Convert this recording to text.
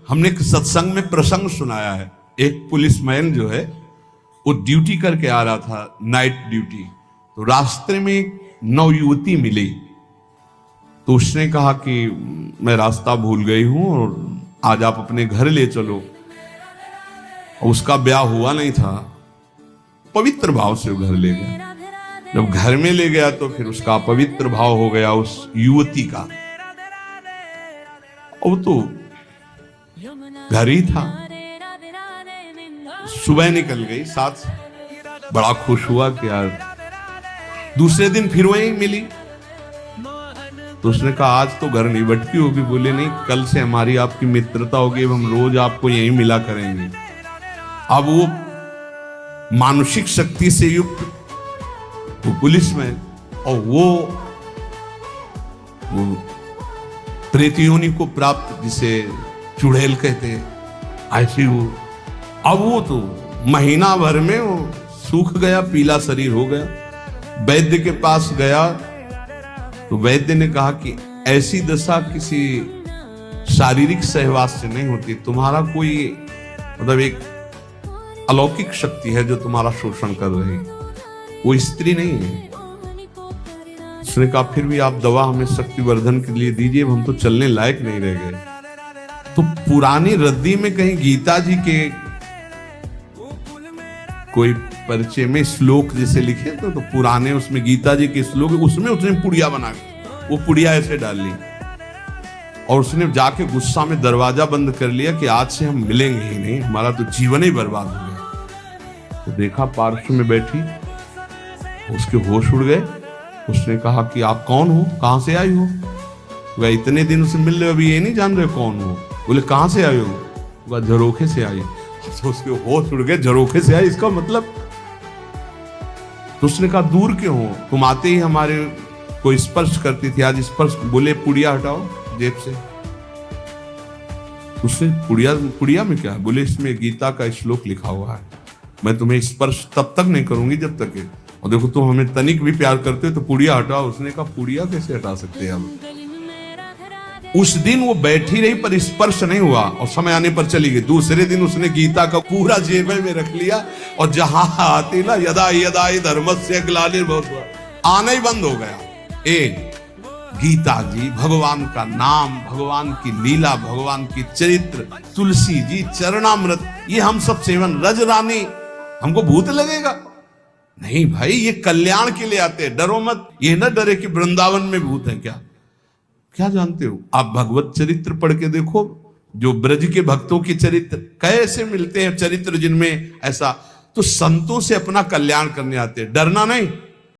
हमने एक सत्संग में प्रसंग सुनाया है। एक पुलिसमैन जो है वो ड्यूटी करके आ रहा था, नाइट ड्यूटी। तो रास्ते में एक नवयुवती मिली, तो उसने कहा कि मैं रास्ता भूल गई हूं और आज आप अपने घर ले चलो। और उसका ब्याह हुआ नहीं था, पवित्र भाव से वो घर ले गया। जब घर में ले गया तो फिर उसका पवित्र भाव हो गया उस युवती का। और तो घर ही था। सुबह निकल गई साथ, बड़ा खुश हुआ कि यार। दूसरे दिन फिर वही मिली, तो उसने कहा आज तो घर नहीं भटकी होगी। बोले नहीं, कल से हमारी आपकी मित्रता होगी, हम रोज आपको यहीं मिला करेंगे। अब वो मानसिक शक्ति से युक्त वो पुलिसमैन और वो प्रेत योनि को प्राप्त, जिसे चुड़ैल कहते हैं, ऐसी वो। अब वो तो महीना भर में वो सूख गया, पीला शरीर हो गया। वैद्य के पास गया तो वैद्य ने कहा कि ऐसी दशा किसी शारीरिक सहवास से नहीं होती, तुम्हारा कोई मतलब एक अलौकिक शक्ति है जो तुम्हारा शोषण कर रही है, वो स्त्री नहीं है। उसने कहा फिर भी आप दवा हमें शक्तिवर्धन के लिए दीजिए, हम तो चलने लायक नहीं रह गए। तो पुरानी रद्दी में कहीं गीता जी के कोई परिचय में श्लोक जैसे लिखे तो पुराने उसमें गीता जी के श्लोक, उसमें उसने पुड़िया बना के वो पुड़िया ऐसे डाल ली और उसने जाके गुस्सा में दरवाजा बंद कर लिया कि आज से हम मिलेंगे ही नहीं, हमारा तो जीवन ही बर्बाद हो गया। तो देखा पार्श्व में बैठी, उसके होश उड़ गए। उसने कहा कि आप कौन हो, कहां से आई हो? वह इतने दिन उसे मिल रहे, अभी ये नहीं जान रहे कौन हो। बोले कहां से आए हो? वह झरोखे से आई। तो उसके होश उड़ गए, झरोखे से आई इसका मतलब। तो उसने कहा दूर क्यों हो, तुम आते ही हमारे को स्पर्श करती थी, आज स्पर्श। बोले पुड़िया हटाओ जेब से। उसने पुड़िया में क्या? बोले इसमें गीता का श्लोक लिखा हुआ है, मैं तुम्हें स्पर्श तब तक नहीं करूंगी जब तक है। और देखो तुम हमें तनिक भी प्यार करते हो तो पुड़िया हटाओ। उसने कहा पुड़िया कैसे हटा सकते हैं हम? उस दिन वो बैठी रही पर स्पर्श नहीं हुआ और समय आने पर चली गई। दूसरे दिन उसने गीता का पूरा जेब में रख लिया और जहां आती ना यदा यदा धर्मस्य ग्लानिर्भवति, आना ही बंद हो गया। गीता जी, भगवान का नाम, भगवान की लीला, भगवान की चरित्र, तुलसी जी चरणामृत, ये हम सब सेवन। रज रानी हमको भूत लगेगा? नहीं भाई, ये कल्याण के लिए आते हैं, डरो मत। ये न डरे कि वृंदावन में भूत है। क्या जानते हो आप? भगवत चरित्र पढ़ के देखो, जो ब्रज के भक्तों के चरित्र कैसे मिलते हैं, चरित्र जिनमें ऐसा। तो संतों से अपना कल्याण करने आते हैं, डरना नहीं।